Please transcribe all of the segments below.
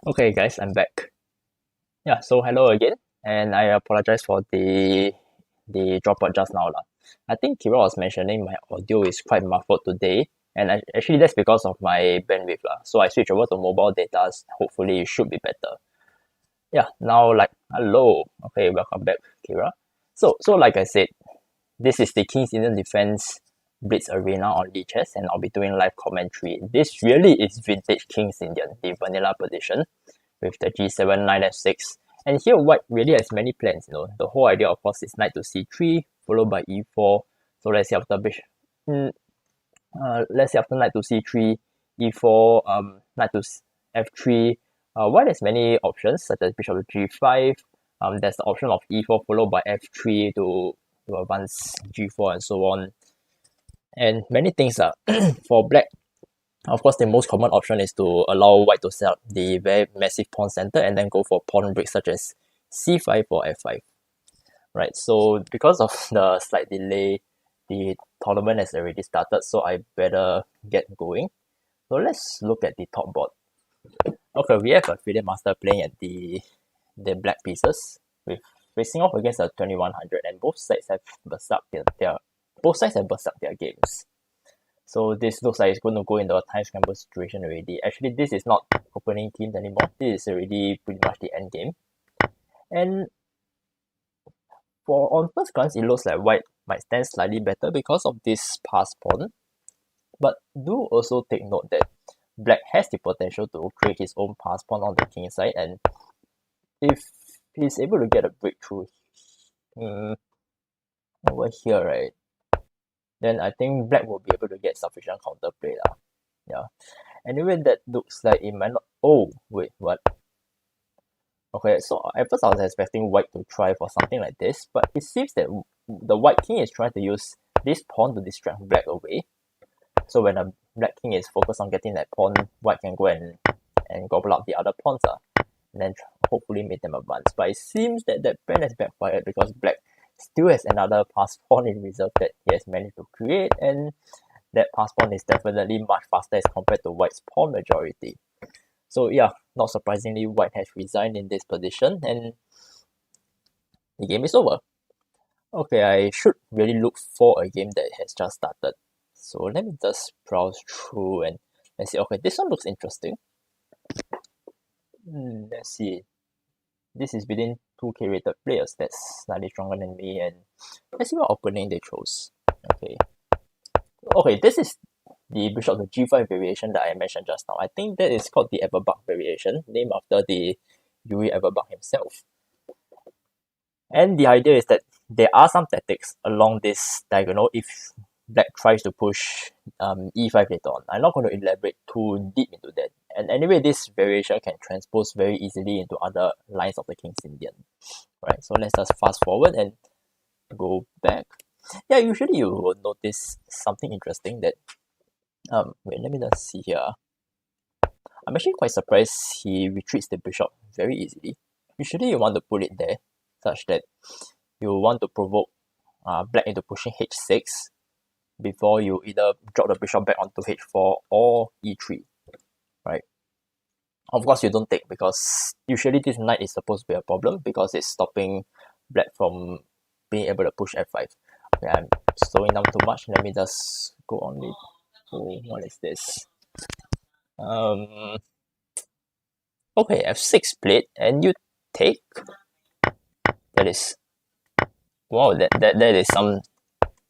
Okay, guys, I'm back. Yeah, so hello again, and I apologize for the dropout just now lah. I think Kira was mentioning my audio is quite muffled today, and actually that's because of my bandwidth lah. So I switched over to mobile data. Hopefully, it should be better. Yeah, now hello. Okay, welcome back, Kira. So like I said, this is the King's Indian Defense Blitz Arena on Lichess, and I'll be doing live commentary. This really is vintage King's Indian, the vanilla position with the G7, knight F6. And here white really has many plans, The whole idea, of course, is knight to C3, followed by E4. So let's say after knight to C3, E4, knight to F3. White has many options, such as bishop to G5. There's the option of E4 followed by F3 to advance G4 and so on. And many things are for black. Of course, the most common option is to allow white to set up the very massive pawn center and then go for pawn breaks such as c5 or f5. Right, so because of the slight delay, the tournament has already started, so I better get going. So let's look at the top board. Okay, we have a FIDE master playing at the black pieces with facing off against a 2100, and both sides have burst up their games. So this looks like it's going to go into a time scramble situation already. Actually, this is not opening teams anymore. This is already pretty much the end game. And on first glance, it looks like white might stand slightly better because of this pass pawn. But do also take note that black has the potential to create his own pass pawn on the king side, and if he's able to get a breakthrough over here, right, then I think black will be able to get sufficient counterplay lah. Yeah. Anyway, that looks like it might not. Oh, wait, what? Okay, so at first I was expecting white to try for something like this, but it seems that the white king is trying to use this pawn to distract black away. So when a black king is focused on getting that pawn, white can go and gobble up the other pawns, and then hopefully make them advance. But it seems that plan has backfired because black still has another pass pawn in reserve that he has managed to create, and that pass pawn is definitely much faster as compared to white's pawn majority. So yeah, not surprisingly, white has resigned in this position, and the game is over. Okay, I should really look for a game that has just started. So let me just browse through and see. Okay, this one looks interesting. Let's see. This is within 2K rated players. That's slightly stronger than me, and let's see what opening they chose. Okay, this is the bishop to G5 variation that I mentioned just now. I think that is called the Everbuck variation, named after the Yuri Everbuck himself. And the idea is that there are some tactics along this diagonal if black tries to push e5 later on. I'm not going to elaborate too deep into that. And anyway, this variation can transpose very easily into other lines of the King's Indian. Right, so let's just fast forward and go back. Yeah, usually you will notice something interesting that wait, let me just see here. I'm actually quite surprised he retreats the bishop very easily. Usually you want to put it there such that you want to provoke black into pushing h6 before you either drop the bishop back onto h4 or e3, right? Of course, you don't take because usually this knight is supposed to be a problem because it's stopping black from being able to push f5. Okay, I'm slowing down too much. Let me just go on it. Oh, what is this? Okay, f6 played and you take. That is, wow, that is some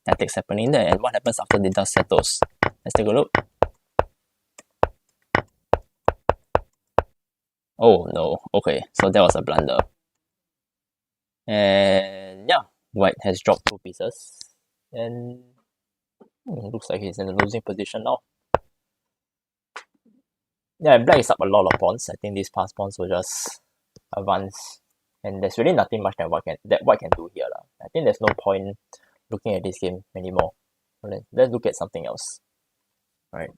tactics happening there. And what happens after the dust settles? Let's take a look. Oh no, okay, so that was a blunder. And yeah, white has dropped 2 pieces. And looks like he's in a losing position now. Yeah, black is up a lot of pawns. I think these pass pawns will just advance. And there's really nothing much that white can do here. I think there's no point looking at this game anymore. Let's look at something else. Alright.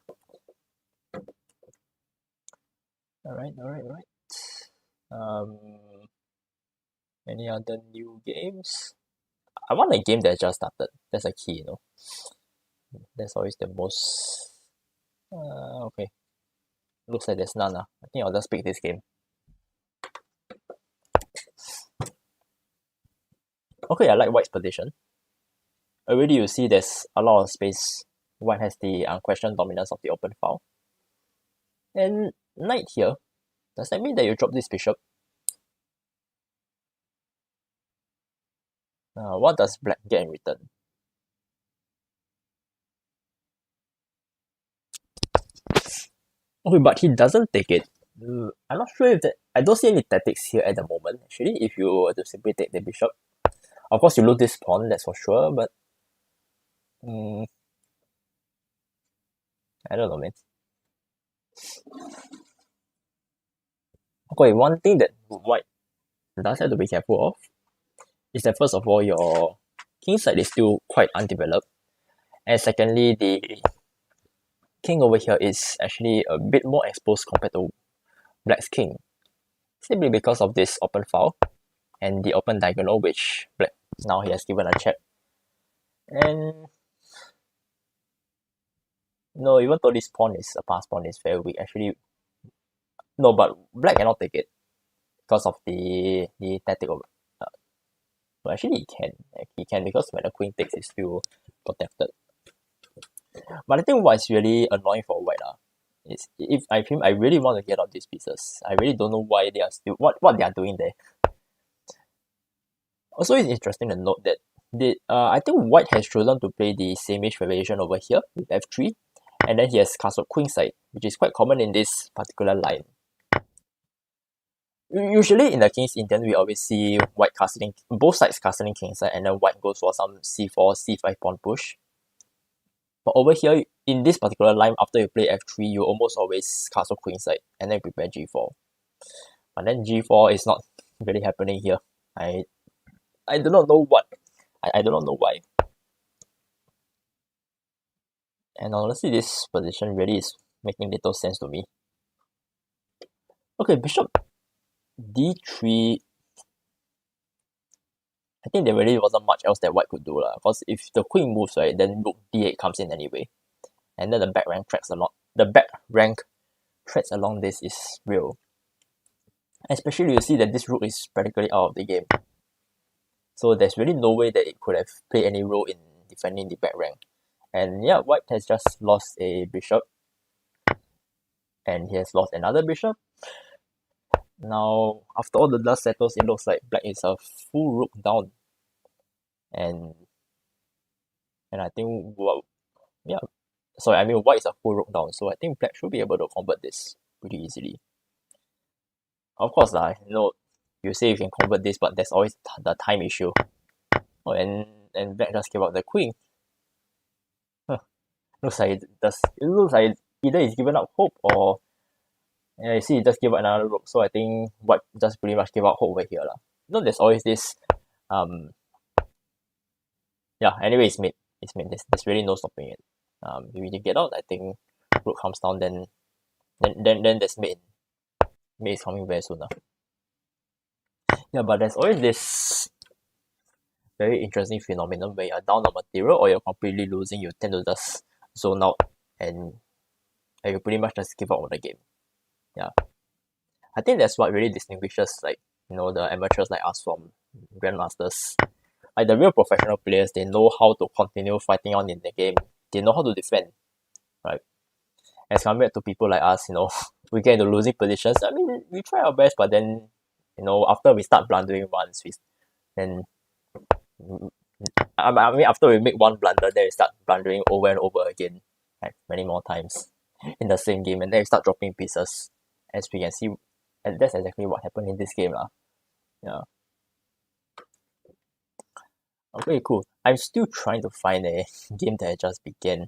Any other new games? I want a game that just started. That's a key, That's always the most. Okay. Looks like there's none. I think I'll just pick this game. Okay, I like white's position. Already you see there's a lot of space. White has the unquestioned dominance of the open file. And knight here, does that mean that you drop this bishop? What does black get in return? Okay, but he doesn't take it. I'm not sure if that... I don't see any tactics here at the moment, actually, if you were to simply take the bishop. Of course, you lose this pawn, that's for sure, but... I don't know, man. Okay, one thing that white does have to be careful of is that first of all, your king side is still quite undeveloped. And secondly, the king over here is actually a bit more exposed compared to black's king. Simply because of this open file and the open diagonal, which black now he has given a check. And no, even though this pawn is a pass pawn, is very weak. Actually, no, but black cannot take it because of the tactic of. Well, actually, he can because when the queen takes, it's still protected. But I think what's really annoying for white is if I really want to get out these pieces. I really don't know why they are still what they are doing there. Also, it's interesting to note that I think white has chosen to play the same-ish variation over here with f3, and then he has castled queenside, which is quite common in this particular line. Usually in the King's Indian, we always see white castling, both sides castling kingside, and then white goes for some c4, c5 pawn push. But over here, in this particular line, after you play f3, you almost always castle queenside, and then prepare g4. But then g4 is not really happening here. I do not know what. I do not know why. And honestly, this position really is making little sense to me. Okay, bishop d3. I think there really wasn't much else that white could do. Because if the queen moves, right, then rook d8 comes in anyway. And then the back rank tracks along. The back rank threads along this is real. Especially you see that this rook is practically out of the game. So there's really no way that it could have played any role in defending the back rank. And yeah, white has just lost a bishop. And he has lost another bishop. Now, after all the dust settles, it looks like black is a full rook down. And I think, well, yeah. Sorry, I mean white is a full rook down. So I think black should be able to convert this pretty easily. Of course, you say you can convert this, but there's always the time issue. Oh, and black just gave up the queen. Looks like it looks like either he's given up hope or you see he just gave up another rook. So I think white just pretty much gave up hope over here. There's always this yeah, anyway it's made. It's made. There's really no stopping it. If you get out, I think rook comes down, then there's mate. Mate is coming very soon. Yeah, but there's always this very interesting phenomenon where you're down on material or you're completely losing, you tend to just zone out and you pretty much just give up on the game. Yeah. I think that's what really distinguishes the amateurs like us from grandmasters. Like the real professional players, they know how to continue fighting on in the game. They know how to defend. Right? As compared to people like us, we get into losing positions. I mean, we try our best, but then, after we start blundering once, after we make one blunder, then we start blundering over and over again, like many more times in the same game, and then we start dropping pieces, as we can see, and that's exactly what happened in this game, Yeah. Okay, cool. I'm still trying to find a game that just began.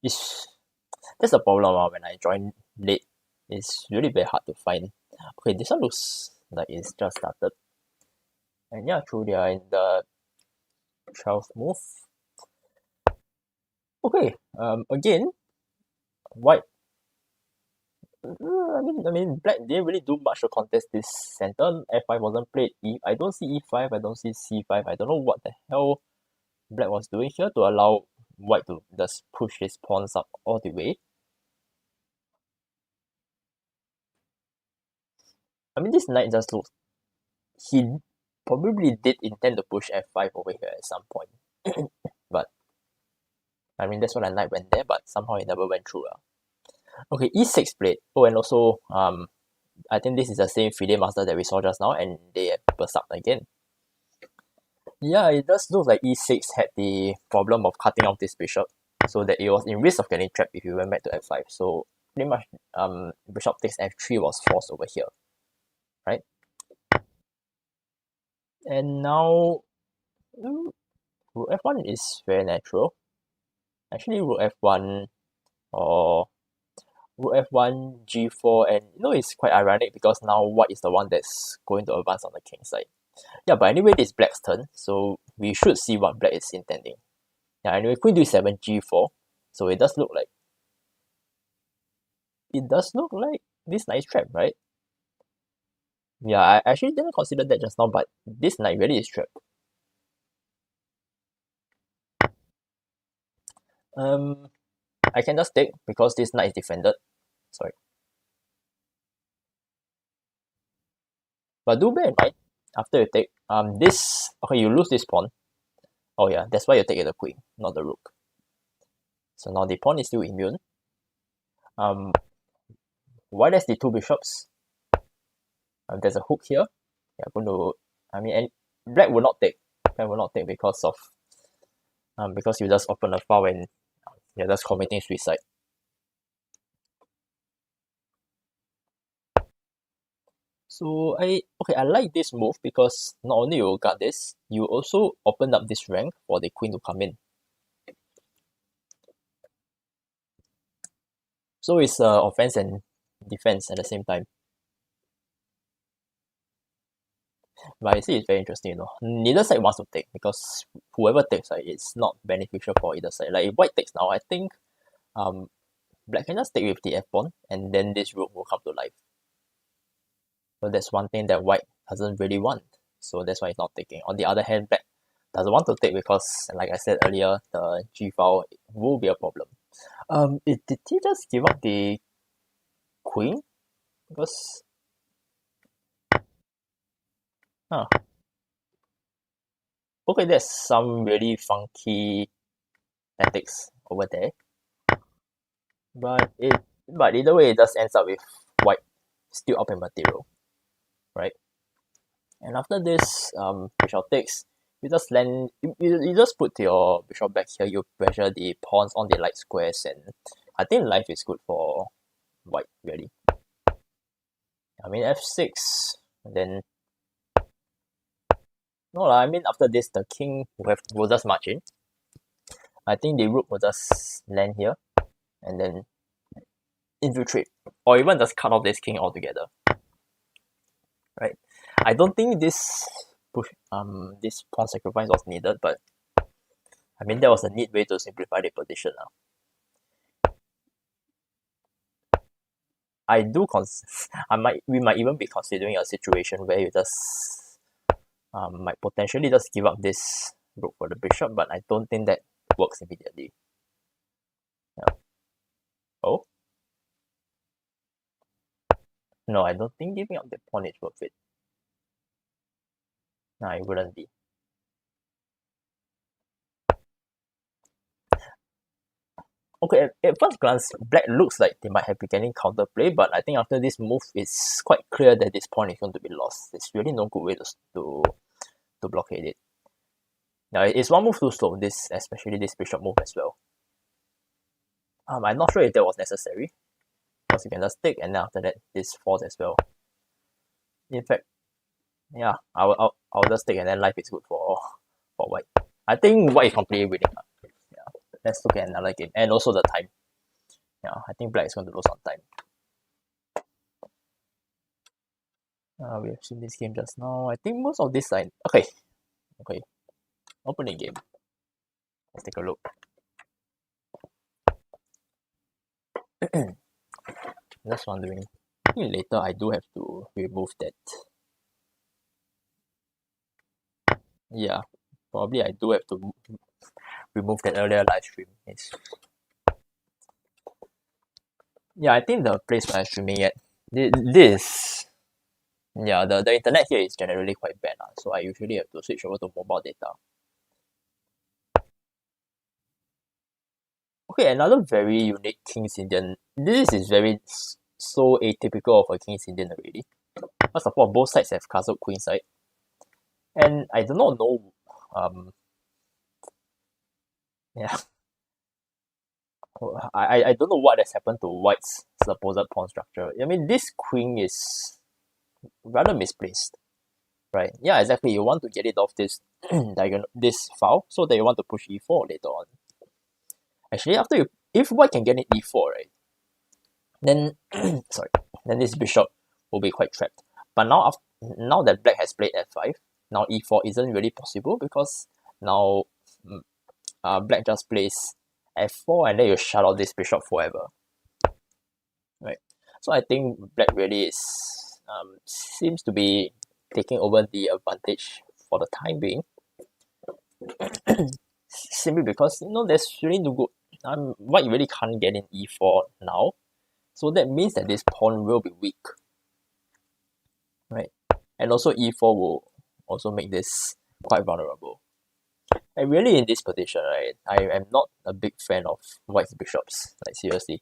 That's the problem when I join late. It's really very hard to find. Okay, this one looks like it's just started. And yeah, true, they are in the 12th move. Okay, again, white. I mean, black didn't really do much to contest this center. F5 wasn't played. I don't see E5. I don't see C5. I don't know what the hell black was doing here to allow white to just push his pawns up all the way. I mean, this knight just looks... He probably did intend to push f5 over here at some point. But I mean, that's what I knight went there, but somehow it never went through. Okay, e6 played. Oh, and also, I think this is the same FIDE master that we saw just now, and they burst up again. Yeah, it does look like e6 had the problem of cutting off this bishop, so that it was in risk of getting trapped if you went back to f5. So pretty much, bishop takes f3 was forced over here, right? And now, rook f1 is very natural. Actually, rook f1 or rook f1, g4, and it's quite ironic because now white is the one that's going to advance on the king side. Yeah, but anyway, it's black's turn, so we should see what black is intending. Yeah, anyway, queen d7, g4. So it does look like this knight is trapped, right? Yeah, I actually didn't consider that just now, but this knight really is trapped. I can just take because this knight is defended. Sorry. But do bear in mind, after you take, you lose this pawn. Oh yeah, that's why you take the queen, not the rook. So now the pawn is still immune. White has the two bishops. There's a hook here. Yeah, and black will not take. Black will not take because you just open a file and you're just committing suicide. So I like this move because not only you got this, you also open up this rank for the queen to come in. So it's offense and defense at the same time. But I see it's very interesting, Neither side wants to take because whoever takes, it's not beneficial for either side. Like if white takes now, I think black can just take with the f pawn and then this rook will come to life. So that's one thing that white doesn't really want. So that's why it's not taking. On the other hand, black doesn't want to take because, like I said earlier, the g file will be a problem. Did he just give up the queen? Because okay, there's some really funky tactics over there. But either way, it just ends up with white still up in material, right? And after this, bishop takes. You just land. You just put your bishop back here. You pressure the pawns on the light squares, and I think life is good for white. Really. I mean f6, and then no lah. I mean after this, the king will just march in. I think the rook will just land here, and then infiltrate, or even just cut off this king altogether. Right? I don't think this pawn sacrifice was needed, but I mean that was a neat way to simplify the position. We might even be considering a situation where you just might potentially just give up this rook for the bishop, but I don't think that works immediately. Yeah. Oh? No, I don't think giving up the pawn is worth it. No, it wouldn't be. Okay, at first glance, black looks like they might have been getting counterplay, but I think after this move, it's quite clear that this pawn is going to be lost. There's really no good way to blockade it. Now, it's one move too slow, especially this bishop move as well. I'm not sure if that was necessary, because you can just take, and then after that, this falls as well. In fact, yeah, I'll just take, and then life is good for white. I think white is completely winning. Let's look at another game. And also the time. Yeah, I think black is going to lose on time. We have seen this game just now. I think most of this side. Okay. Opening game. Let's take a look. Just wondering. I think later I do have to remove that. Yeah, probably I do have to remove that earlier live stream. Yeah, I think the place where I'm streaming at, this Yeah, the internet here is generally quite bad, so I usually have to switch over to mobile data. Okay, another very unique King's Indian. This is so atypical of a King's Indian already. First of all, both sides have castle queen side, and I do not know. Yeah, I don't know what has happened to White's supposed pawn structure. I mean, this queen is rather misplaced, right? Yeah, exactly. You want to get it off this diagonal, this file, so that you want to push e4 later on. Actually, if White can get it e4, right, then sorry, then this bishop will be quite trapped. But now that Black has played f5, now e4 isn't really possible because now Black just plays f4 and then you shut out this bishop forever, right? So I think Black really seems to be taking over the advantage for the time being, simply because there's really no good. White really can't get in e4 now, so that means that this pawn will be weak, right? And also e4 will also make this quite vulnerable. And really in this position, right, I am not a big fan of White's bishops, like seriously.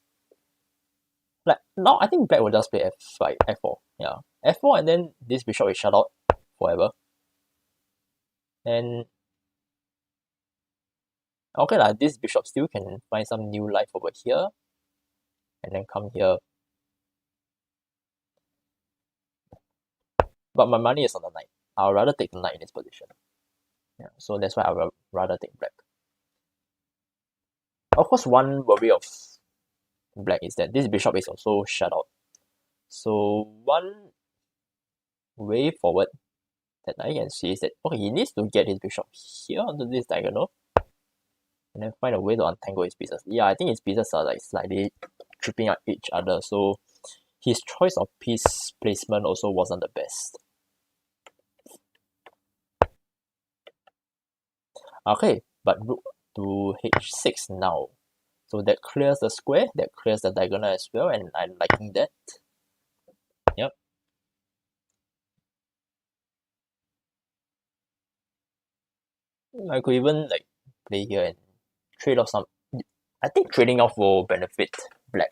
Like now I think Black will just play f5, f4, yeah. f4 and then this bishop is shut out forever. And okay lah, this bishop still can find some new life over here. And then come here. But my money is on the knight. I'll rather take the knight in this position. Yeah, so that's why I will rather take Black. Of course, one worry of Black is that this bishop is also shut out. So one way forward that I can see is that okay, he needs to get his bishop here onto this diagonal and then find a way to untangle his pieces. Yeah, I think his pieces are like slightly tripping at each other, so his choice of piece placement also wasn't the best. Okay, but rook to h6 now. So that clears the square, that clears the diagonal as well, and I'm liking that. Yep. I could even like play here and trade off some. I think trading off will benefit Black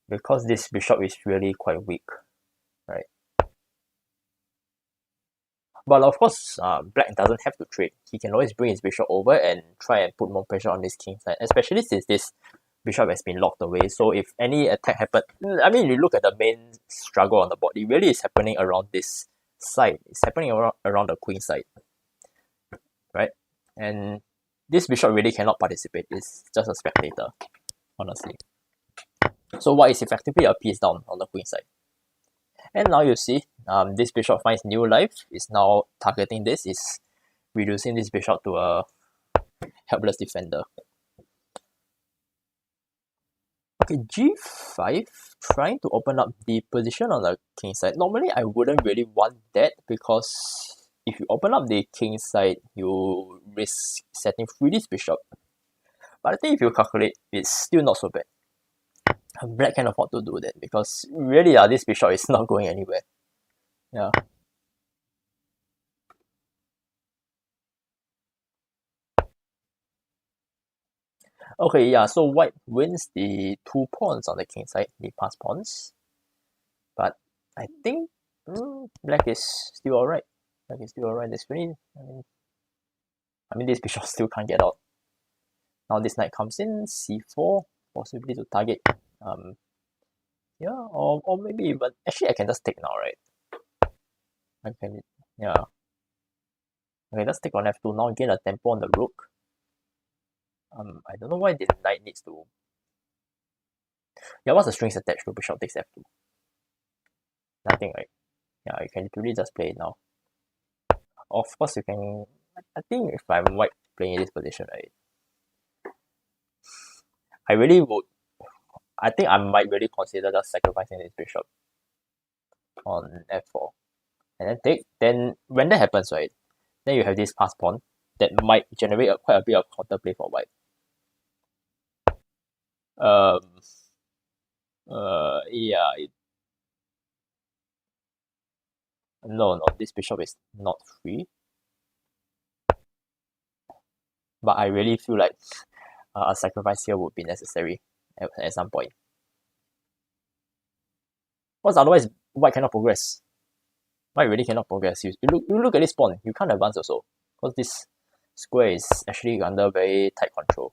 because this bishop is really quite weak, right? But of course, Black doesn't have to trade. He can always bring his bishop over and try and put more pressure on this king side, especially since this bishop has been locked away. So if any attack happen, I mean, you look at the main struggle on the board, it really is happening around this side. It's happening around the queen side, right? And this bishop really cannot participate. It's just a spectator, honestly. So White is effectively a piece down on the queen side. And now you see, this bishop finds new life. Is now targeting this. Is reducing this bishop to a helpless defender. Okay, g5, trying to open up the position on the king side. Normally, I wouldn't really want that because if you open up the king side, you risk setting free this bishop. But I think if you calculate, it's still not so bad. Black can afford to do that because really, this bishop is not going anywhere. Yeah. Okay, yeah, so White wins the 2 pawns on the king side, the pass pawns. But I think Black is still alright. Black is still alright. This really, I mean, this bishop still can't get out. Now this knight comes in, c4, possibly to target. Yeah, or maybe even actually I can just take now, right? I can, yeah. Okay, let's take on f2 now. Gain a tempo on the rook. I don't know why the knight needs to. Yeah, what's the strings attached to bishop takes f2? Nothing, right? Yeah, you can literally just play it now. Of course, you can. I think if I'm White playing in this position, right, I really would. I think I might really consider just sacrificing this bishop on f4 and then take. Then when that happens, right, then you have this pass pawn that might generate quite a bit of counterplay for White. Yeah. No, this bishop is not free. But I really feel like a sacrifice here would be necessary at some point. Because otherwise, white cannot progress. White really cannot progress. You look at this pawn, you can't advance also. Because this square is actually under very tight control.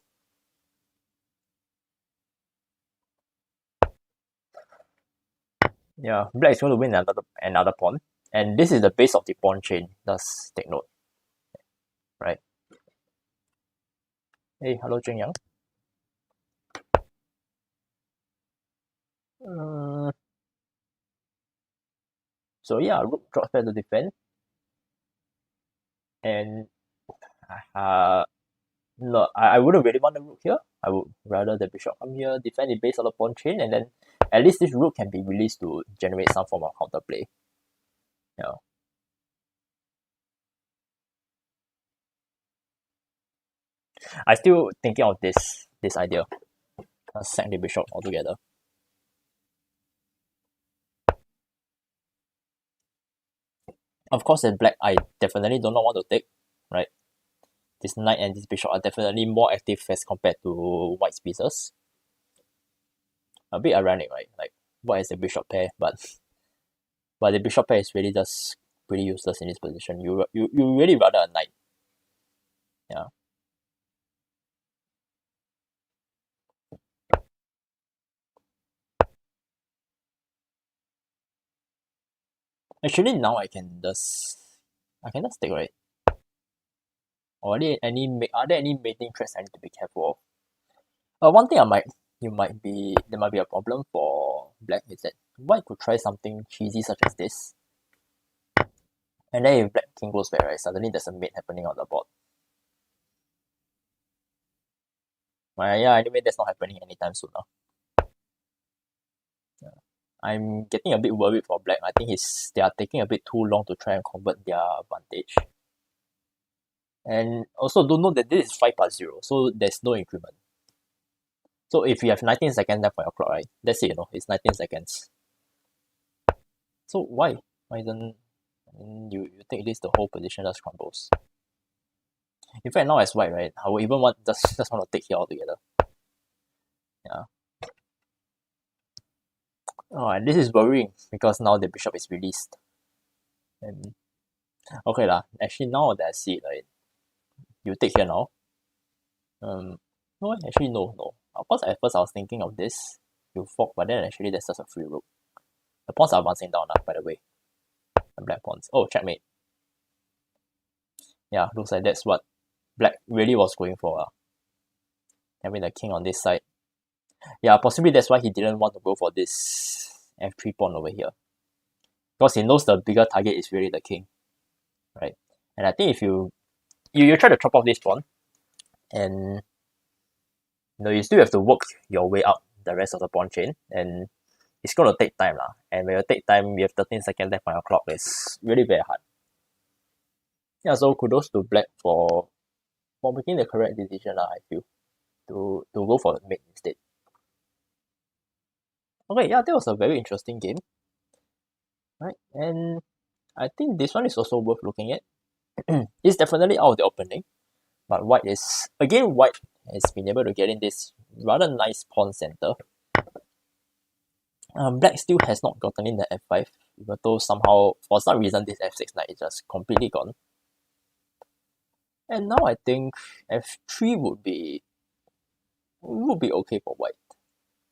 Yeah, black is going to win another pawn. And this is the base of the pawn chain, thus take note. Right? Hey, hello Jing Yang. So yeah, rook drops back to defend. And no, I wouldn't really want the rook here. I would rather the bishop come here, defend the base of the pawn chain, and then at least this rook can be released to generate some form of counterplay. Yeah. I still thinking of this idea. Sack the bishop altogether. Of course, as black, I definitely do not want to take, right? This knight and this bishop are definitely more active as compared to white's pieces. A bit ironic, right? Like, white is a bishop pair, but the bishop pair is really just pretty useless in this position. You really rather a knight. Yeah. Actually, now I can just take, right? Or are there any mating threats I need to be careful of? One thing there might be a problem for black is that white could try something cheesy such as this, and then if black king goes back, right, suddenly there's a mate happening on the board. Yeah, anyway, that's not happening anytime soon now. Yeah. I'm getting a bit worried for black. I think they are taking a bit too long to try and convert their advantage. And also don't know that this is 5+0, so there's no increment. So if you have 19 seconds left for your clock, right, that's it, it's 19 seconds. So why don't you take this, the whole position just crumbles. In fact, now as white, right, I would even just want to take here altogether. Yeah. Oh, and this is worrying because now the bishop is released. And okay lah, actually now that I see it, right, you take here now. No, actually no. Of course, at first I was thinking of this, you fork, but then actually that's just a free rook. The pawns are advancing down now, by the way. The black pawns. Oh, checkmate. Yeah, looks like that's what black really was going for. Having the king on this side. Yeah, possibly that's why he didn't want to go for this f3 pawn over here. Because he knows the bigger target is really the king. Right? And I think if you try to chop off this pawn, and you still have to work your way up the rest of the pawn chain, and it's going to take time. And when you take time, you have 13 seconds left on your clock. It's really very hard. Yeah, so kudos to black for making the correct decision, I feel, to go for the mate instead. Okay, yeah, that was a very interesting game. Right, and I think this one is also worth looking at. It's definitely out of the opening, but white has been able to get in this rather nice pawn center. Black still has not gotten in the f5, even though somehow, for some reason, this f6 knight is just completely gone. And now I think f3 would be okay for white.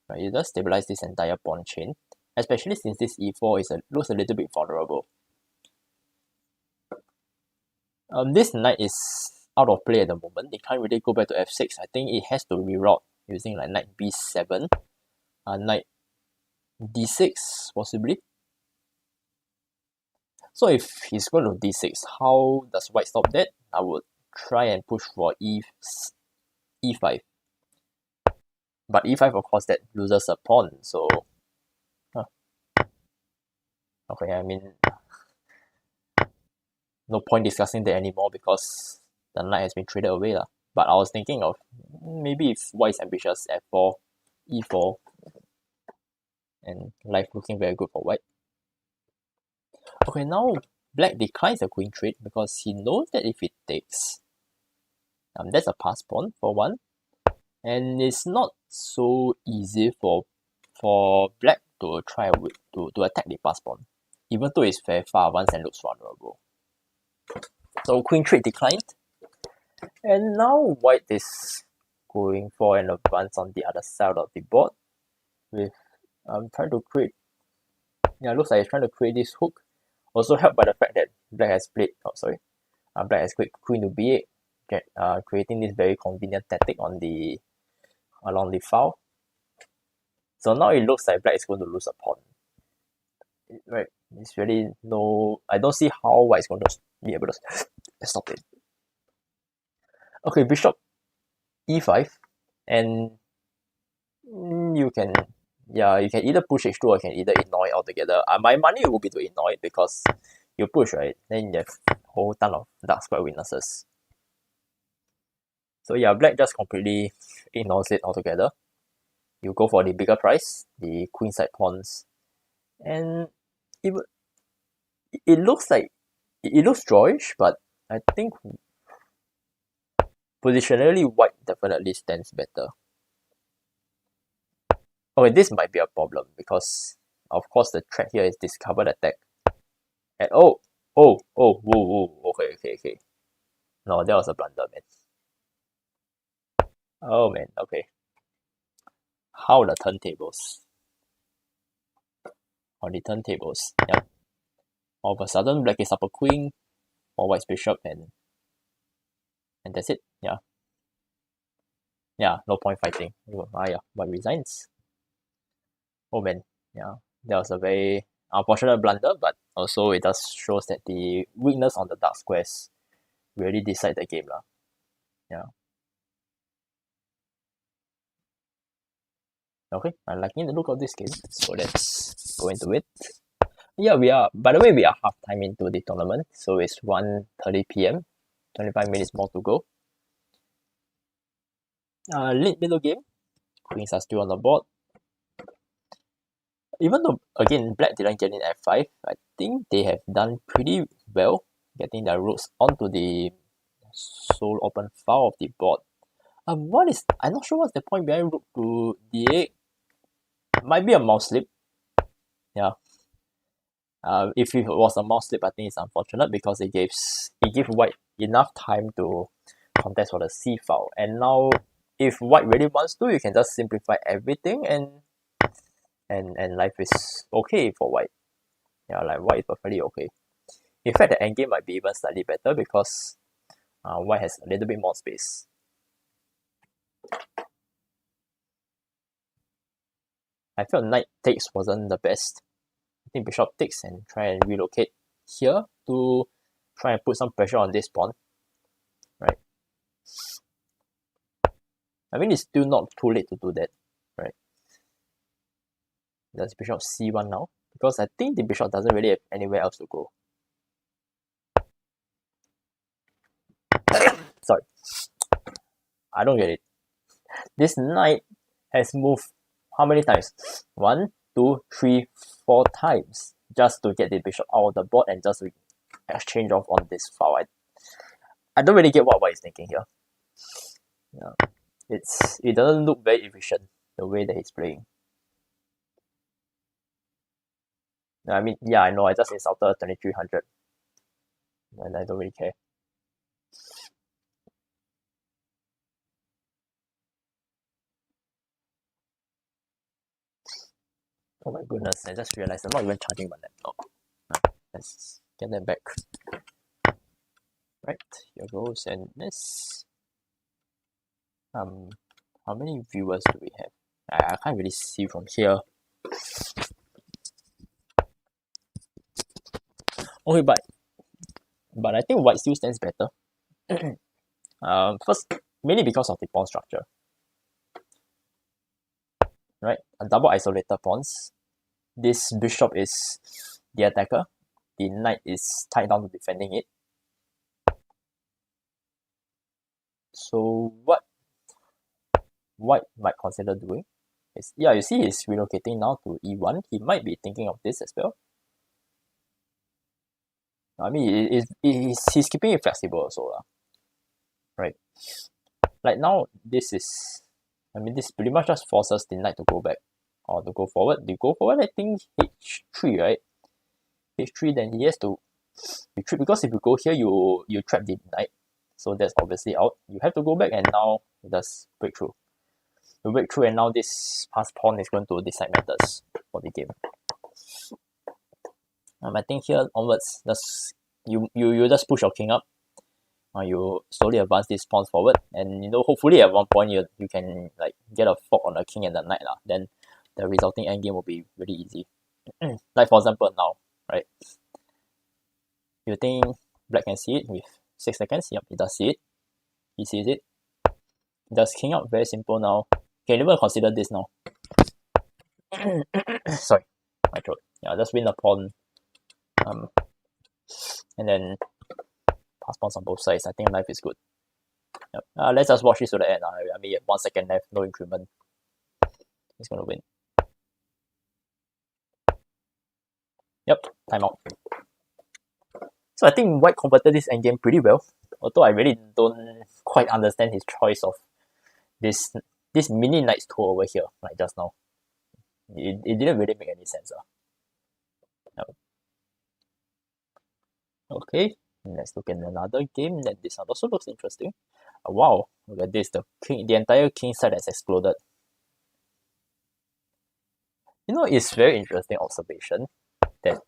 Right, you just stabilize this entire pawn chain, especially since this e4 looks a little bit vulnerable. This knight is out of play at the moment. It can't really go back to f6. I think it has to reroute using like knight b7, knight d6 possibly. So if he's going to d6, how does white stop that? I would try and push for e5. But e5, of course, that loses a pawn, so... Okay, I mean... No point discussing that anymore because the knight has been traded away. But I was thinking of maybe if white is ambitious, f4, e4, and life looking very good for white. Okay, now black declines the queen trade because he knows that if it takes, that's a pass pawn for one, and it's not so easy for black to try to attack the pass pawn, even though it's very far once and looks vulnerable. So queen trade declined, and now white is going for an advance on the other side of the board with trying to create. Yeah, looks like he's trying to create this hook. Also helped by the fact that black has played. Black has played queen to b8, creating this very convenient tactic on the along the file. So now it looks like black is going to lose a pawn. Right, it's really no. I don't see how white is going to be able to stop it. Okay, bishop e5, and you can either push h2 or you can either ignore it altogether. My money will be to ignore it because you push, right, then you have a whole ton of dark square weaknesses. So yeah, black just completely ignores it altogether. You go for the bigger price, the queenside pawns, and it looks like it looks drawish, but I think positionally white definitely stands better. Okay, this might be a problem because of course the threat here is discovered attack. And whoa, okay. No, that was a blunder, man. Oh man, okay. How the turntables? On the turntables, yeah. All of a sudden, black is up a queen, or white's bishop, and that's it. Yeah, no point fighting. Yeah, white resigns. Oh man, yeah, that was a very unfortunate blunder, but also it does shows that the weakness on the dark squares really decide the game, lah. Yeah. Okay, I'm liking the look of this game, so let's go into it. Yeah, we are. By the way, we are half time into the tournament, so it's 1:30 p.m. 25 minutes more to go. Late middle game, queens are still on the board. Even though again black didn't get in f5, I think they have done pretty well getting their rooks onto the sole open file of the board. I'm not sure what's the point behind rook to d8. Might be a mouse slip. Yeah. If it was a mouse slip, I think it's unfortunate because it gives white enough time to contest for the c file. And now, if white really wants to, you can just simplify everything and life is okay for white. Yeah, like white is perfectly okay. In fact, the endgame might be even slightly better because white has a little bit more space. I felt knight takes wasn't the best. I think bishop takes and try and relocate here to try and put some pressure on this pawn. Right. I mean, it's still not too late to do that. Right. There's bishop c1 now because I think the bishop doesn't really have anywhere else to go. Sorry. I don't get it. This knight has moved how many times? 1, 2, 3, 4 times just to get the bishop out of the board and just exchange off on this file. I don't really get what white is thinking here. Yeah. It doesn't look very efficient the way that he's playing. I mean, yeah, I know I just insulted 2300 and I don't really care. Oh my goodness, I just realized I'm not even charging my laptop. Let's get that back. Right, here goes, and this. How many viewers do we have? I can't really see from here. Okay, but I think white still stands better. First, mainly because of the pawn structure. Right, a double isolated pawns. This bishop is the attacker. The knight is tied down to defending it. So what white might consider doing is, yeah, you see he's relocating now to e1. He might be thinking of this as well. I mean, he's keeping it flexible also, lah. Right? Like now, this pretty much just forces the knight to go back or to go forward. You go forward, I think h3, right? h3, then he has to retreat, because if you go here, you trap the knight. So that's obviously out. You have to go back, and now it does break through. You break through, and now this passed pawn is going to decide matters for the game. I think here onwards, you just push your king up. You slowly advance these pawns forward, and hopefully at one point you can like get a fork on the king and the knight lah. Then the resulting endgame will be really easy. Like for example now, right? You think black can see it with 6 seconds? Yep, he does see it. He sees it. He does king up, very simple now. Can even consider this now. Sorry, my throat. Yeah, just win the pawn. And then pass pawns on both sides. I think life is good. Yep. Let's just watch this to the end. I mean, 1 second left, no increment. He's gonna win. Yep, timeout. So I think white converted this endgame pretty well. Although I really don't quite understand his choice of this mini knight's tour over here, like just now. It didn't really make any sense. Yep. Okay, let's look at another game. Then this one also looks interesting. Wow, look at this. The entire king side has exploded. It's very interesting observation that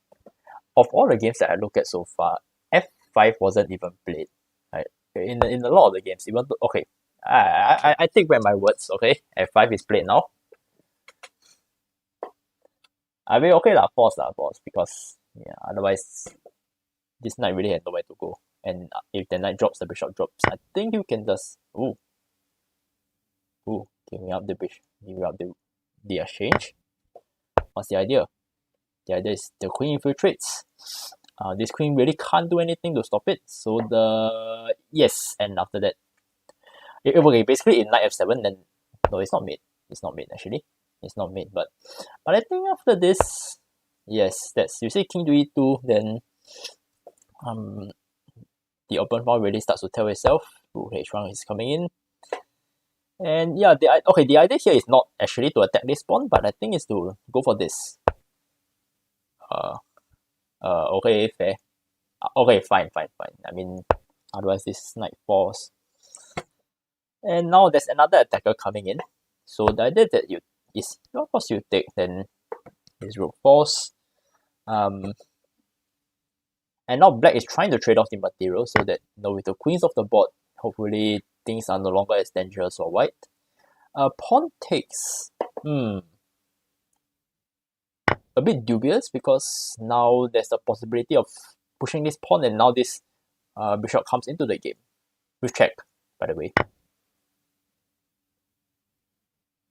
of all the games that I look at so far, f5 wasn't even played. Right? In a lot of the games, even though, okay, I take back my words. Okay, f5 is played now. I mean, okay lah, pause, because yeah, otherwise this knight really had nowhere to go. And if the knight drops, the bishop drops. I think you can just giving up the bishop, giving up the exchange. What's the idea? The idea is the queen infiltrates. This queen really can't do anything to stop it. So yes, and after that, okay, basically in knight f7, then no, it's not mate. It's not mate actually. It's not mate, but I think after this, yes, that's you say king to e2, then the open pawn really starts to tell itself. h1 is coming in. And yeah, the idea here is not actually to attack this pawn, but I think it's to go for this. Okay, fair. Okay, fine. I mean, otherwise this knight falls. And now there's another attacker coming in. So the idea that of course you take, then this rook falls. And now black is trying to trade off the material so that with the queens off the board, hopefully things are no longer as dangerous for white. Pawn takes. A bit dubious, because now there's the possibility of pushing this pawn, and now this bishop comes into the game with check, by the way.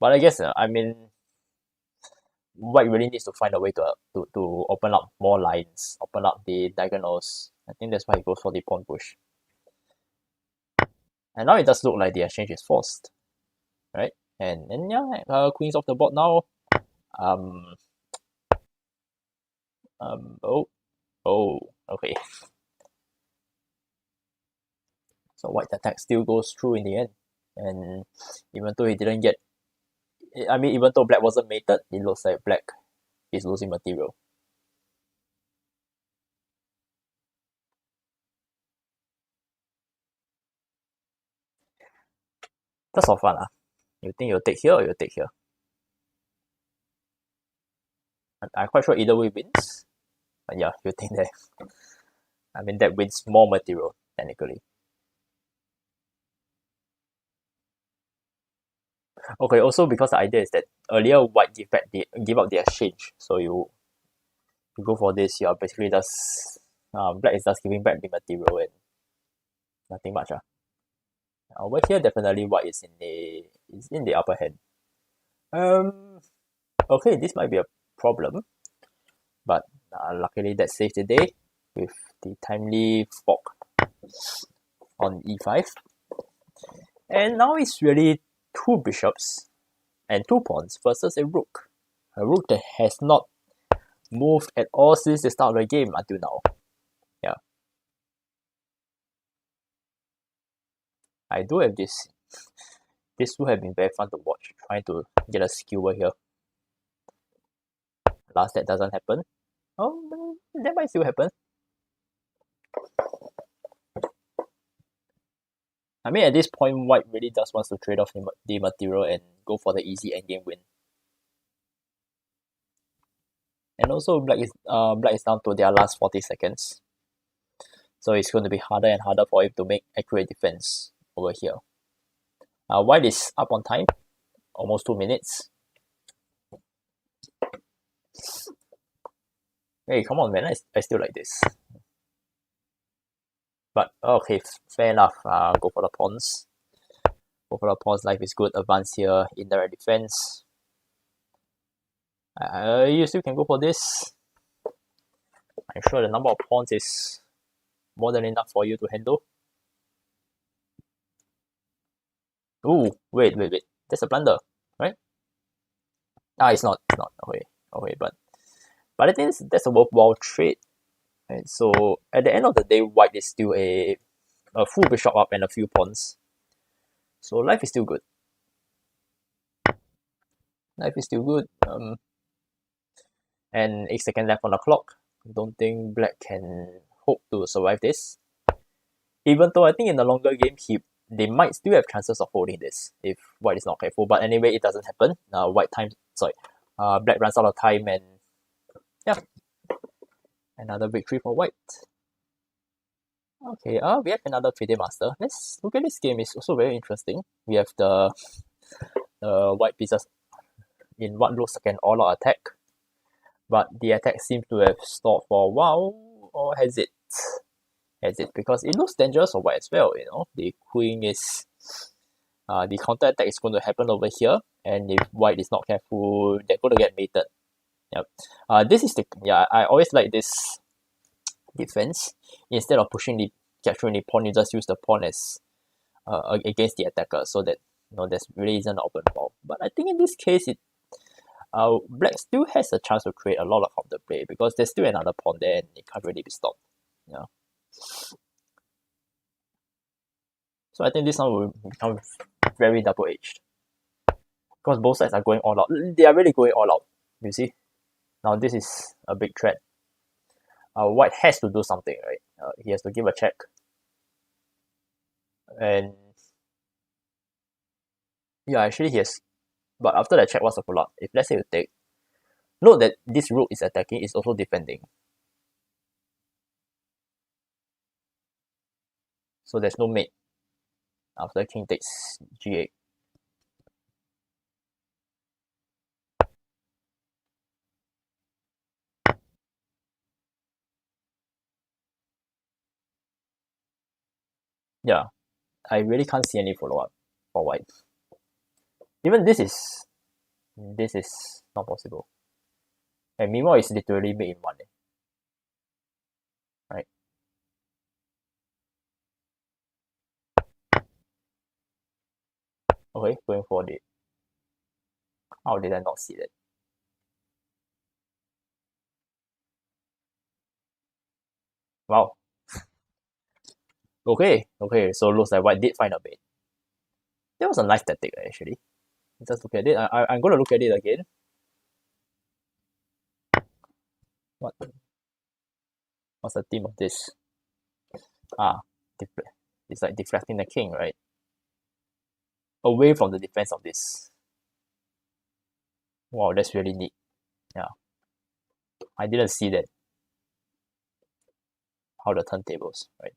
But I guess white really needs to find a way to open up more lines, open up the diagonals. I think that's why he goes for the pawn push. And now it does look like the exchange is forced, right? And yeah, queen's off the board now. Okay. So white attack still goes through in the end. And even though he didn't get, even though black wasn't mated, it looks like black is losing material. That's all fun. You think you'll take here or you'll take here? I'm quite sure either way wins. But yeah, you think that. That wins more material, technically. Okay, also because the idea is that earlier white give up the exchange. So you go for this, you are basically just black is just giving back the material and nothing much. Over here definitely white is in the upper hand. Okay, this might be a problem, but luckily that saved the day with the timely fork on e5. And now it's really 2 bishops and 2 pawns versus a rook that has not moved at all since the start of the game until now. Yeah, I do have this. This would have been very fun to watch, trying to get a skewer here. Last that doesn't happen. Oh, that might still happen. I mean, at this point, white really just wants to trade off the material and go for the easy endgame win. And also, black is down to their last 40 seconds. So it's going to be harder and harder for him to make accurate defense over here. White is up on time, almost 2 minutes. Hey, come on, man! I still like this. But okay, fair enough. Go for the pawns. Go for the pawns. Life is good. Advance here. Indirect defense. You still can go for this. I'm sure the number of pawns is more than enough for you to handle. Ooh, wait. That's a blunder, right? It's not. Okay, but I think that's a worthwhile trade. Right? So at the end of the day, white is still a full bishop up and a few pawns. So life is still good. And 8 seconds left on the clock. Don't think black can hope to survive this. Even though I think in the longer game, they might still have chances of holding this if white is not careful. But anyway, it doesn't happen. Black runs out of time, and yeah, another victory for white. Okay, we have another FIDE master. Let's look at this game. It's also very interesting. We have the white pieces in what looks like an all-out attack, but the attack seems to have stalled for a while, or has it? Because it looks dangerous for white as well. The queen is the counter attack is going to happen over here, and if white is not careful, they're going to get mated. Yep. I always like this defense. Instead of capturing the pawn, you just use the pawn as against the attacker, so that there really isn't an open ball. But I think in this case, black still has a chance to create a lot of counterplay because there's still another pawn there, and it can't really be stopped. Yeah. So I think this one will become very double-edged because both sides are going all out. They are really going all out. You see, now this is a big threat. White has to do something, right? He has to give a check, and yeah, actually he has. But after the check, what's the follow-up? If let's say you take, note that this rook is attacking, is also defending. So there's no mate after king takes g8. Yeah, I really can't see any follow-up for white. Even this is not possible. And meanwhile, it's literally made in one. Right? Okay, going for it. How did I not see that? Wow. Okay, so looks like white did find a bait. That was a nice tactic, actually. Just look at it. I'm going to look at it again. What's the theme of this? It's like deflecting the king, right? Away from the defense of this. Wow, that's really neat. Yeah. I didn't see that. How the turntables, right?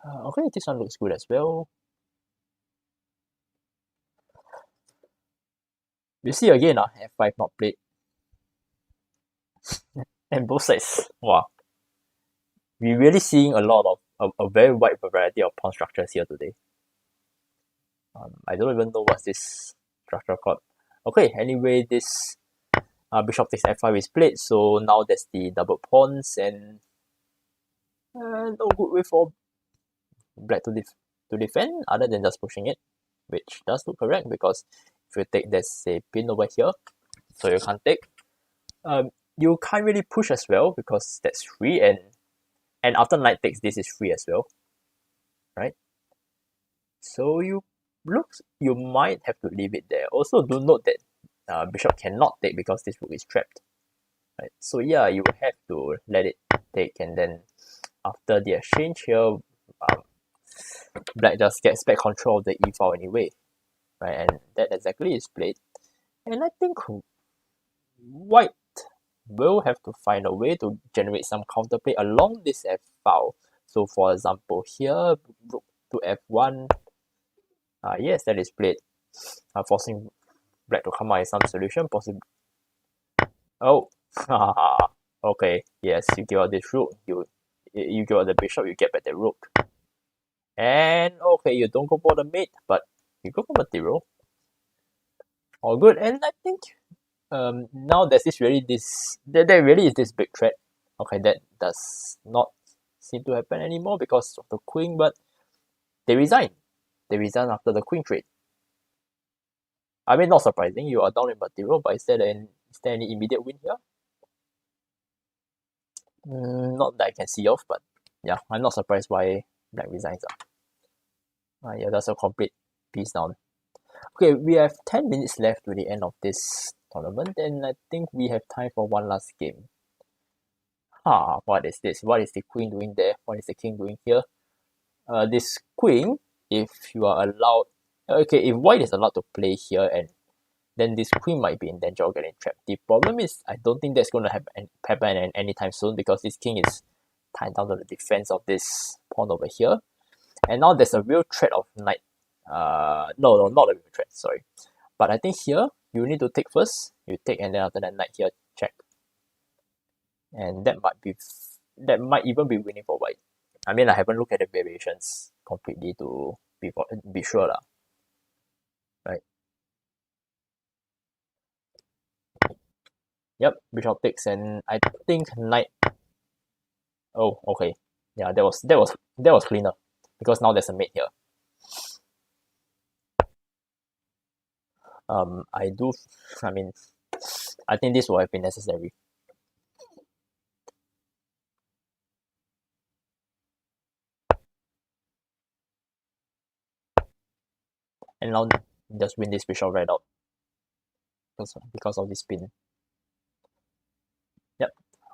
Okay, this one looks good as well. You see again, f5 not played. And both sides, wow. We're really seeing a lot of a very wide variety of pawn structures here today. I don't even know what's this structure called. Okay, anyway, this bishop takes f5 is played, so now there's the double pawns, and no good way for black to defend other than just pushing it, which does look correct because if you take, there's a pin over here, so you can't take. You can't really push as well because that's free, and after knight takes, this is free as well, right? So you might have to leave it there. Also, do note that bishop cannot take because this rook is trapped. Right? So yeah, you have to let it take, and then after the exchange here, black just gets back control of the e file anyway. Right? And that exactly is played. And I think white will have to find a way to generate some counterplay along this f file. So for example, here, rook to f1. Yes, that is played, forcing black to come out with some solution, possibly. Oh, okay, yes, you give out this rook, you give out the bishop, you get back the rook. And okay, you don't go for the mate, but you go for material. All good, and I think now there's there really is this big threat. Okay, that does not seem to happen anymore because of the queen, but they resign. They resign after the queen trade. I mean, not surprising, you are down in material, but is there any immediate win here? Not that I can see of, but yeah, I'm not surprised why black resigns. Yeah, that's a complete piece down. Okay, we have 10 minutes left to the end of this tournament, and I think we have time for one last game. What is this? What is the queen doing there? What is the king doing here? This queen, if you are allowed... Okay, if white is allowed to play here, and then this queen might be in danger of getting trapped. The problem is, I don't think that's going to happen anytime soon because this king is tied down to the defense of this pawn over here. And now there's a real threat of knight. No, not a real threat, sorry. But I think here, you need to take first. You take, and then after that, knight here, check. And that might even be winning for white. I mean, I haven't looked at the variations completely to be sure lah. Right. Yep, bishop takes, and I think knight. Oh, okay. Yeah, that was cleaner because now there's a mate here. I think this will have been necessary. And now just win this bishop right out because of this spin. Yep,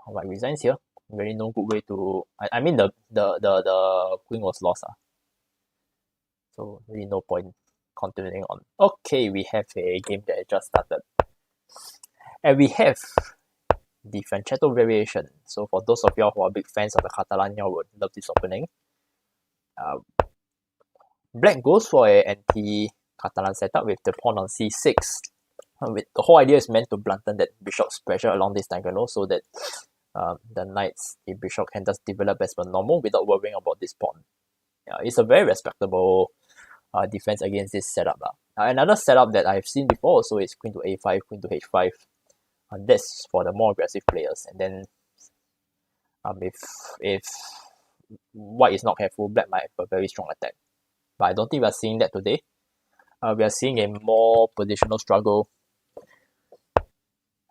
white resigns here. Really no good way to... I mean the queen was lost. So really no point continuing on. Okay, we have a game that just started. And we have the Franchetto variation. So for those of y'all who are big fans of the Catalan, y'all would love this opening. Black goes for a anti-Catalan setup with the pawn on c6. The whole idea is meant to blunt that bishop's pressure along this diagonal so that the bishop can just develop as per normal without worrying about this pawn. It's a very respectable defense against this setup. Another setup that I've seen before also is queen to a5, queen to h5. That's for the more aggressive players. And then if white is not careful, black might have a very strong attack. But I don't think we are seeing that today. We are seeing a more positional struggle.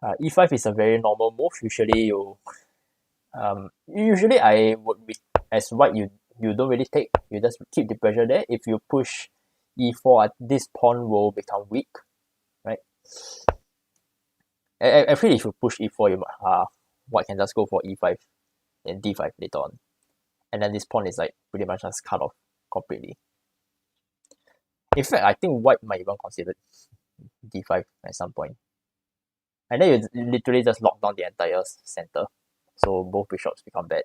E5 is a very normal move. Usually I would be, as white, you don't really take, you just keep the pressure there. If you push e4, this pawn will become weak, right? Actually, if you push e4, white can just go for e5 and d5 later on. And then this pawn is like pretty much just cut off completely. In fact, I think white might even consider d5 at some point. And then you literally just lock down the entire center. So both bishops become bad.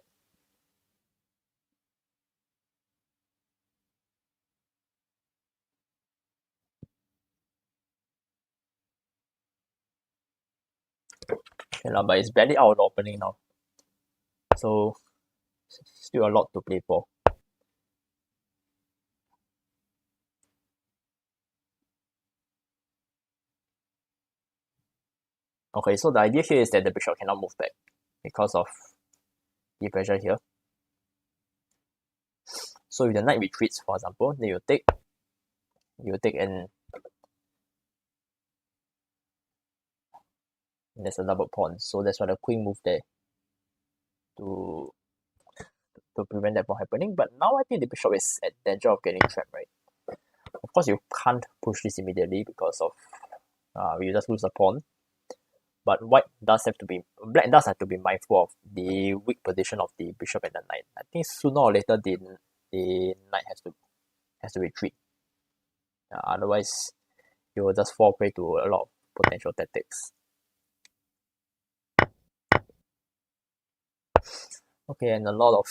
But it's barely out of the opening now. So still a lot to play for. Okay, so the idea here is that the bishop cannot move back because of the pressure here. So if the knight retreats, for example, then you take and there's a double pawn. So that's why the queen moved there to prevent that from happening. But now I think the bishop is at danger of getting trapped, right? Of course, you can't push this immediately because of you just lose the pawn. But black does have to be mindful of the weak position of the bishop and the knight. I think sooner or later the knight has to retreat. Otherwise, you will just fall prey to a lot of potential tactics. Okay, and a lot of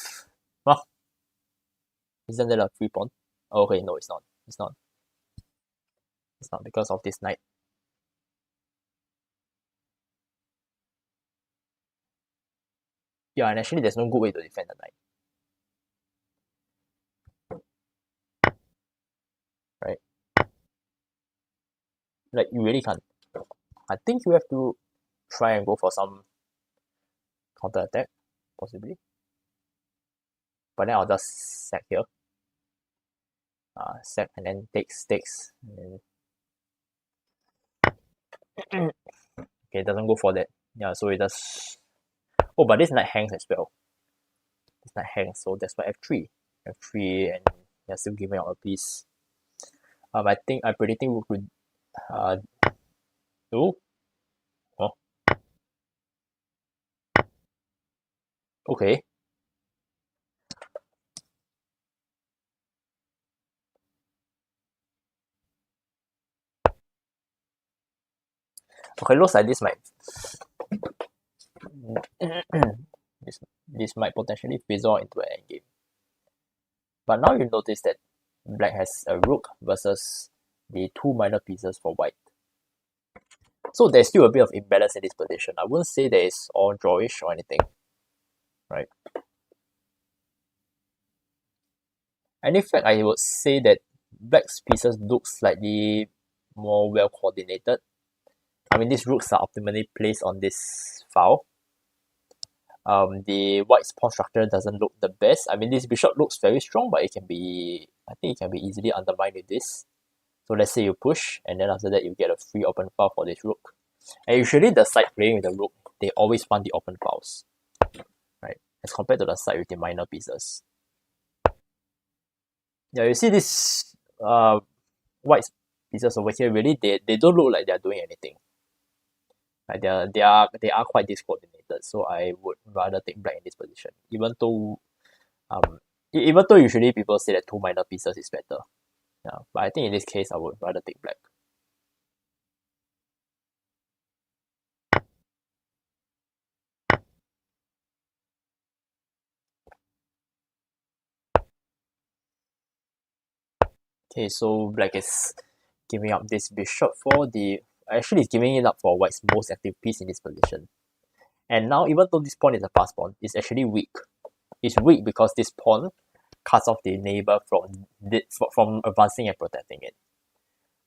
isn't that a free pawn? Oh, okay, no, it's not. It's not. It's not because of this knight. Yeah, and actually there's no good way to defend the knight. Right? Like, you really can't. I think you have to try and go for some counter attack, possibly. But then I'll just sack here. Sack and then takes. And okay, it doesn't go for that. Yeah, so it does. Oh, but this knight hangs as well. This knight hangs, so that's why f3. F3, and you're still giving out a piece. I'm predicting rook would oh. Okay. Okay, looks like this might this might potentially fizzle into an endgame. But now you notice that black has a rook versus the two minor pieces for white. So there's still a bit of imbalance in this position. I wouldn't say that it's all drawish or anything, right? And in fact, I would say that black's pieces look slightly more well coordinated. I mean, these rooks are optimally placed on this file. The white's pawn structure doesn't look the best. I mean, this bishop looks very strong, but I think it can be easily undermined with this. So let's say you push, and then after that you get a free open file for this rook. And usually the side playing with the rook, they always want the open files, right? As compared to the side with the minor pieces. Yeah, you see this white pieces over here, really they don't look like they're doing anything. Like they are quite discoordinated, so I would rather take black in this position. Even though usually people say that two minor pieces is better. Yeah, but I think in this case I would rather take black. Okay, so black is giving up this bishop for actually it's giving it up for white's most active piece in this position. And now, even though this pawn is a fast pawn, it's actually weak. It's weak because this pawn cuts off the neighbor from advancing and protecting it.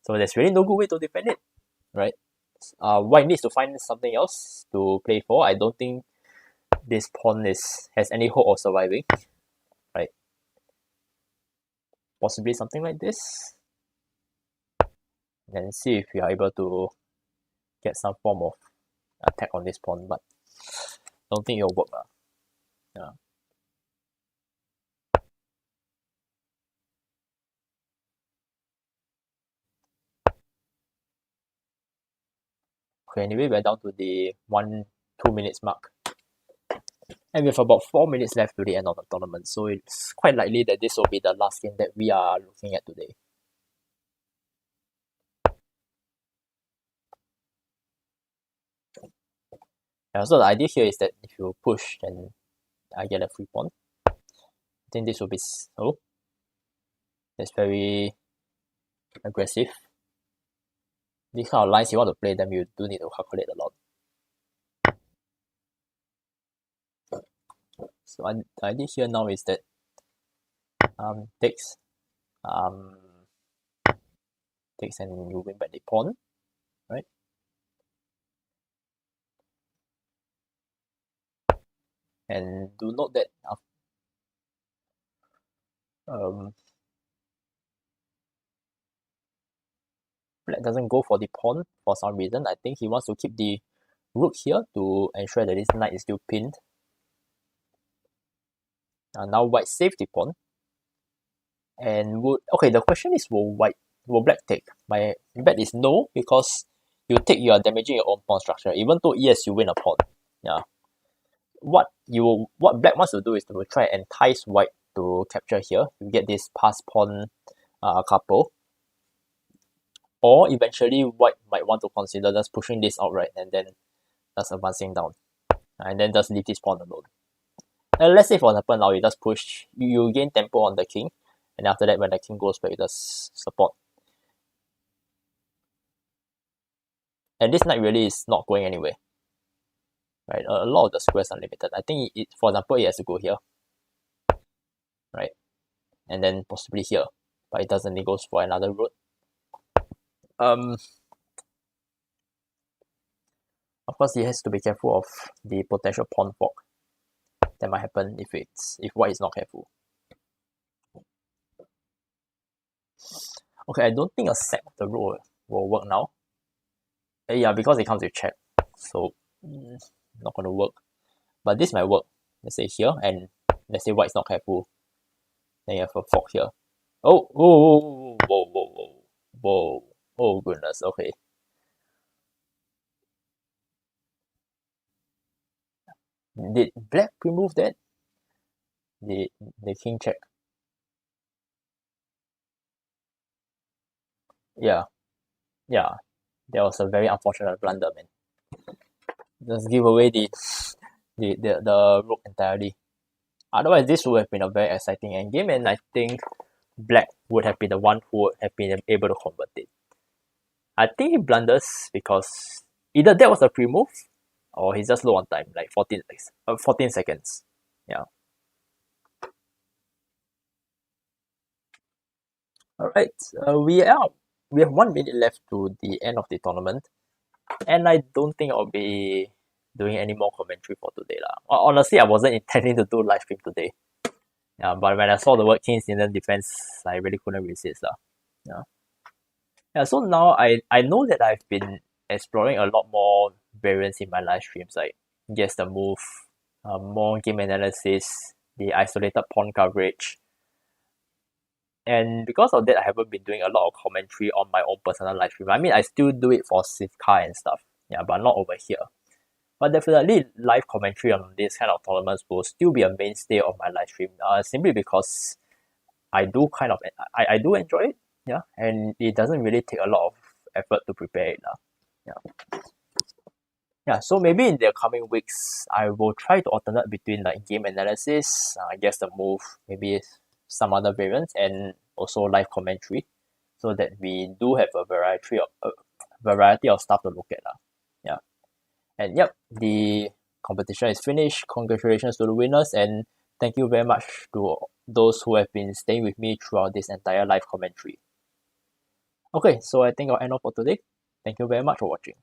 So there's really no good way to defend it, right? White needs to find something else to play for. I don't think this pawn has any hope of surviving, right? Possibly something like this. And see if we are able to get some form of attack on this pawn, but don't think it'll work. Yeah. Okay, anyway, we're down to the 2 minutes mark. And with about 4 minutes left to the end of the tournament, so it's quite likely that this will be the last game that we are looking at today. So the idea here is that if you push, then I get a free pawn. I think this will be that's very aggressive. These kind of lines you want to play them, you do need to calculate a lot. So the idea here now is that takes and you win back the pawn, right? And do note that black doesn't go for the pawn for some reason. I think he wants to keep the rook here to ensure that this knight is still pinned. Now white save the pawn. And the question is, will white will black take? My bet is no, because you take, you are damaging your own pawn structure, even though yes, you win a pawn. Yeah. What black wants to do is to try and entice white to capture here. You get this pass pawn couple. Or eventually white might want to consider just pushing this outright and then just advancing down. And then just leave this pawn alone. And let's say for example now you just push, you gain tempo on the king, and after that when the king goes back you just support. And this knight really is not going anywhere. Right, a lot of the squares are limited. I think for example it has to go here. Right, and then possibly here, but it doesn't, it goes for another route. Of course, he has to be careful of the potential pawn fork that might happen if white is not careful. Okay, I don't think a sack of the rook will work now. Yeah, because it comes with check, so not gonna work. But this might work. Let's say here, and let's say white's not careful. Then you have a fork here. Oh, whoa, whoa, whoa, whoa, whoa! Oh goodness. Okay. Did black remove that? The king check. Yeah, yeah. That was a very unfortunate blunder, man. Just give away the rook entirely. Otherwise, this would have been a very exciting endgame, and I think black would have been the one who would have been able to convert it. I think he blunders because either that was a pre-move, or he's just low on time, like 14 seconds. Yeah. Alright, we have 1 minute left to the end of the tournament, and I don't think I'll be doing any more commentary for today lah. Honestly, I wasn't intending to do live stream today. Yeah, but when I saw the word King's Indian defense, I really couldn't resist lah. Yeah. Yeah, so now I know that I've been exploring a lot more variants in my live streams, like guess the move, more game analysis, the isolated pawn coverage. And because of that, I haven't been doing a lot of commentary on my own personal live stream. I mean, I still do it for Sivka and stuff, yeah, but not over here. But definitely, live commentary on this kind of tournaments will still be a mainstay of my live stream, simply because I do enjoy it, yeah, and it doesn't really take a lot of effort to prepare it, yeah. Yeah, so maybe in the coming weeks, I will try to alternate between like game analysis, I guess the move, maybe some other variants, and also live commentary, so that we do have a variety of stuff to look at, yeah. And yep, the competition is finished. Congratulations to the winners, and thank you very much to those who have been staying with me throughout this entire live commentary. Okay, so I think I'll end off for today. Thank you very much for watching.